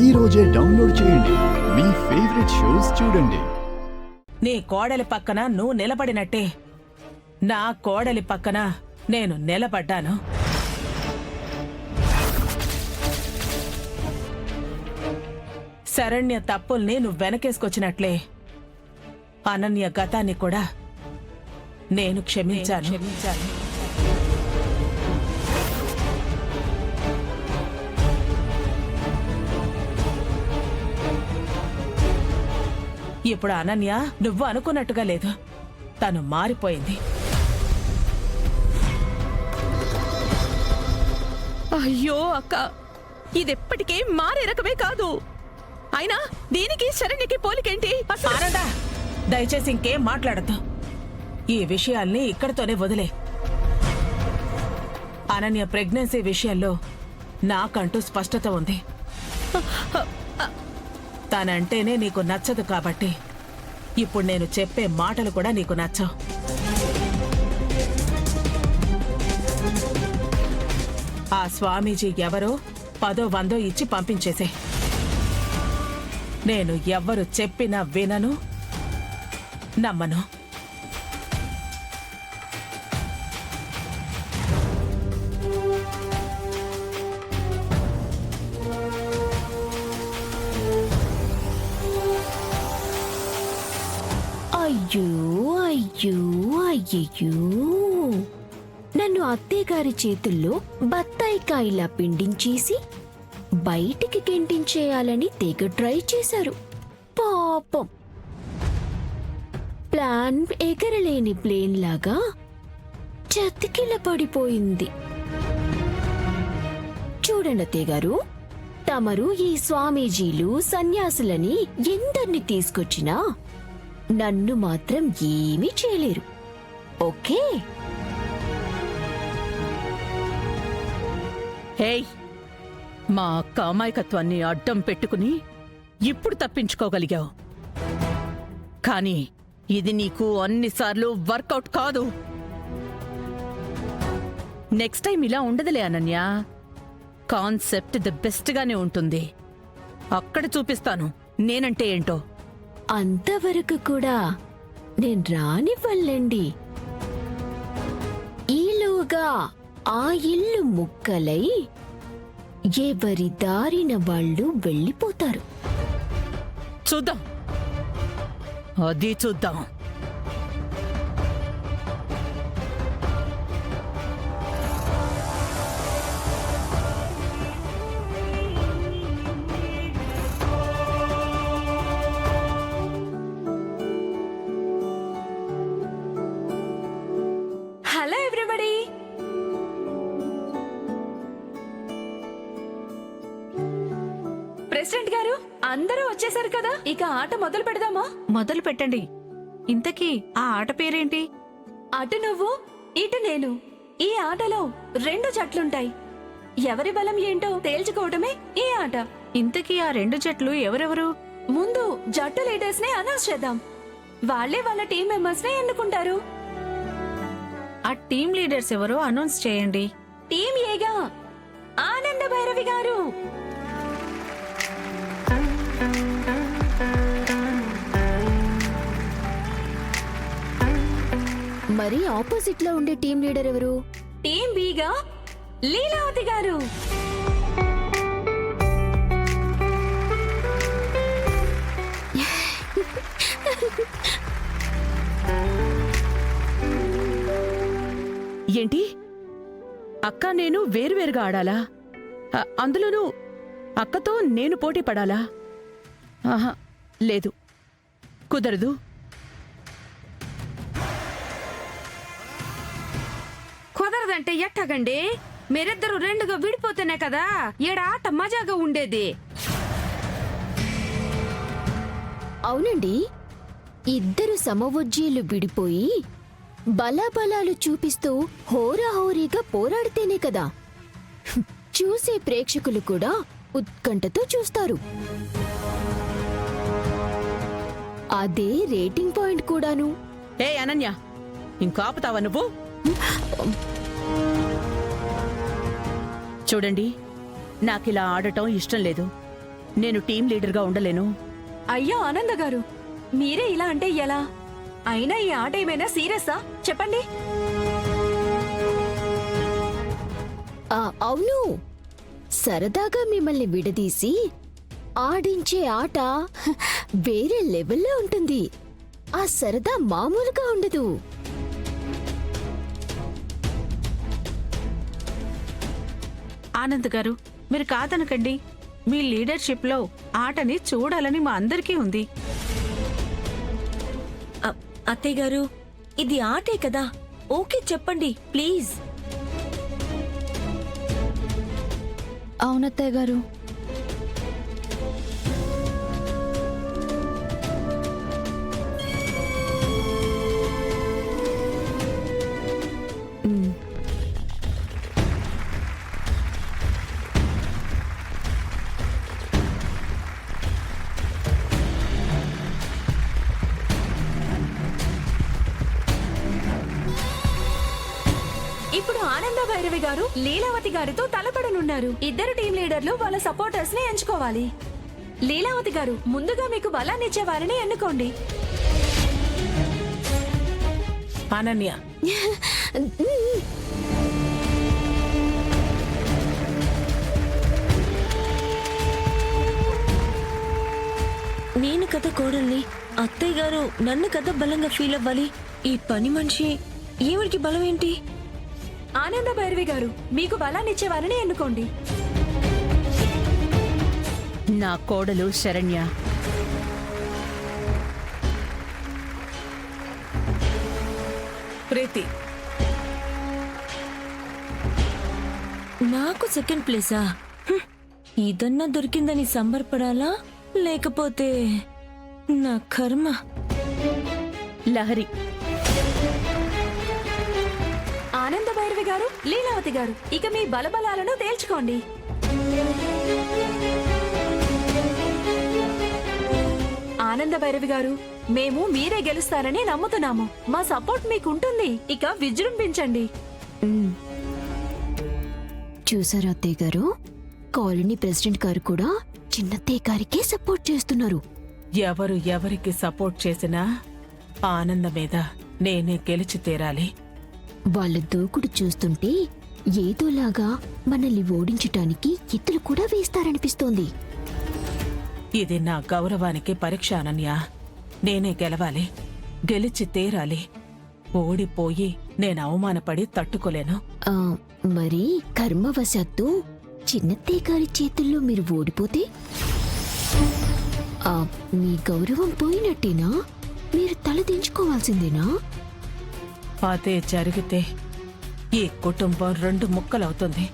ఈ రోజే డౌన్లోడ్ చేయండి. మీ ఫేవరెట్ షోస్ చూడండి. నీ కోడలి పక్కన నువ్వు నిలబడినట్టే నా కోడలి పక్కన నేను నిలబడ్డాను. శరణ్య తప్పుల్ని నువ్వు వెనకేసుకొచ్చినట్లే అనన్య గతాన్ని కూడా నేను క్షమించాను. ఇప్పుడు అనన్య నువ్వు అనుకున్నట్టుగా లేదు. తను మారిపోయింది. అయ్యో అక్క, ఇదెప్పటికే మారే రకమే కాదు. అయినా దీనికి శరణ్యకి పోలికేంటి? ఆనందా, దయచేసి ఇంకేం మాట్లాడద్దు. ఈ విషయాల్ని ఇక్కడితోనే వదిలే. అనన్య ప్రెగ్నెన్సీ విషయంలో నాకంటూ స్పష్టత ఉంది. తనంటేనే నీకు నచ్చదు కాబట్టి ఇప్పుడు నేను చెప్పే మాటలు కూడా నీకు నచ్చవు. ఆ స్వామీజీ ఎవరో 10 100 ఇచ్చి పంపించేసే. నేను ఎవ్వరు చెప్పినా వినను, నమ్మను. అయ్యో అయ్యో అయ్యయ్యో, నన్ను అత్తయ్యగారి చేతుల్లో బత్తాయికాయలా పిండించేసి బయటికి గెంటించేయాలని తెగ ట్రై చేశారు. పాపం, ప్లాన్ ఎగరలేని ప్లేన్ లాగా చతికిల పడిపోయింది. చూడండి అత్తయ్యగారు, తమరు ఈ స్వామీజీలు సన్యాసులని ఎందరిని తీసుకొచ్చినా నన్ను మాత్రం ఏమీ చేయలేరు. ఓకే? హేయ్, మా అక్క అమాయకత్వాన్ని అడ్డం పెట్టుకుని ఇప్పుడు తప్పించుకోగలిగావు. కానీ ఇది నీకు అన్నిసార్లు వర్కౌట్ కాదు. నెక్స్ట్ టైం ఇలా ఉండదులే అనన్య. కాన్సెప్ట్ ది బెస్ట్ గానే ఉంటుంది. అక్కడ చూపిస్తాను నేనంటే ఏంటో. అంతవరకు కూడా నేను రానివ్వలేండి. ఈలోగా ఆ ఇల్లు ముక్కలై ఎవరి దారిన వాళ్ళు వెళ్ళిపోతారు. చూద్దాం, అది చూద్దాం. హలో ఎవ్రీబడి, ప్రెసిడెంట్ గారు అందరూ వచ్చేసారు కదా, ఇక ఆట మొదలు పెడదామా? మొదలు పెట్టండి. ఇంతకీ ఆ ఆట పేరేంటి? అటు నువ్వు ఇటు నేను. ఈ ఆటలో 2 జట్లుంటాయి. ఎవరి బలం ఏంటో తేల్చుకోవటమే ఈ ఆట. ఇంతకీ ఆ 2 జట్లు ఎవరెవరు? ముందు జట్టు లీడర్స్ ని అనౌన్స్ చేద్దాం. వాళ్లే వాళ్ళ టీం మెంబర్స్ ని ఎన్నుకుంటారు. ఆ టీం లీడర్స్ ఎవరో అనౌన్స్ చేయండి. టీం ఏగా ఆనంద భైరవి గారు. మరి ఆపోజిట్ లో ఉండే టీం లీడర్ ఎవరు? టీం బిగా లీలావతి గారు. ఏంటి, అక్క నేను వేరువేరుగా ఆడాలా? అందులోనూ అక్కతో నేను పోటీ పడాలా? ఆహా, లేదు, కుదరదు. కుదరదంటే ఎట్టగండి? మీరిద్దరు 2గా విడిపోతేనే కదా ఈడ ఆట మజాగా ఉండేది. అవునండి, ఇద్దరు సమవుజ్జీలు విడిపోయి బలాబలాలు చూపిస్తూ హోరాహోరీగా పోరాడితేనే కదా చూసే ప్రేక్షకులు కూడా ఉత్కంఠతో చూస్తారు. అదే రేటింగ్ పాయింట్ కూడాను. ఏ అనన్య, ఇంకాపుతావా నువ్వు? చూడండి, నాకిలా ఆడటం ఇష్టం లేదు. నేను టీం లీడర్గా ఉండలేను. అయ్యో ఆనంద గారు, మీరే ఇలా అంటే ఎలా? అయినా ఈ ఆట ఏమైనా సీరియస్సా చెప్పండి. అవును, సరదాగా మిమ్మల్ని విడదీసి ఆడించే ఆట వేరే లెవెల్లో ఉంటుంది. ఆ సరదా మామూలుగా ఉండదు. ఆనంద్ గారు, మీరు కాదనకండి. మీ లీడర్షిప్ లో ఆటని చూడాలని మా అందరికీ ఉంది. అత్తయ్య గారు, ఇది ఆటే కదా, ఓకే చెప్పండి ప్లీజ్. అవునత్తయ్య గారు. ఇప్పుడు ఆనంద భైరవి గారు లీలావతి గారితో తలపడనున్నారు. ఇద్దరు టీం లీడర్లు వాళ్ళ సపోర్టర్స్ ని ఎంచుకోవాలి. లీలావతి గారు, ముందుగా మీకు బలాన్నిచ్చే వారిని ఎన్నుకోండి. అనన్య, నేను కదా కోడల్ని, అత్తయ్య గారు నన్ను కదా బలంగా ఫీల్ అవ్వాలి. ఈ పని మనిషి ఈవిడికి బలం ఏంటి? ఆనంద భైరవి గారు, మీకు బలాన్నిచ్చే వారిని ఎన్నుకోండి. నా కోడలు శరణ్య. ప్రీతి, నాకు సెకండ్ ప్లేసా? ఇదన్నా దొరికిందని సంబరపడాలా, లేకపోతే నా కర్మ. లహరి. ఆనంద భైరవి గారు, లీలావతి గారు, ఇక మీ బలబలాలను తేల్చుకోండి. ఆనంద భైరవి గారు, మేము మీరే గెలుస్తారని నమ్ముతున్నాము. మా సపోర్ట్ మీకుంటుంది. ఇక విజృంభించండి. చూసారా అత్తయ్య గారు, కాలనీ ప్రెసిడెంట్ గారు కూడా చిన్నత్తయ్య గారికే సపోర్ట్ చేస్తున్నారు. ఎవరు ఎవరికి సపోర్ట్ చేసినా ఆనంద మీద నేనే గెలిచి తీరాలి. వాళ్ళ దూకుడు చూస్తుంటే ఏదోలాగా మనల్ని ఓడించటానికి ఎత్తులు కూడా వేస్తారనిపిస్తోంది. ఇది నా గౌరవానికి పరీక్ష అనన్య. నేనే గెలవాలి, గెలిచి తీరాలి. ఓడిపోయి నేను అవమానపడి తట్టుకోలేను. మరి కర్మవశాత్తు చిన్నత్తయ్య గారి చేతుల్లో మీరు ఓడిపోతే మీ గౌరవం పోయినట్టేనా? మీరు తలదించుకోవాల్సిందేనా? అదే జరిగితే ఈ కుటుంబం 2 ముక్కలవుతుంది.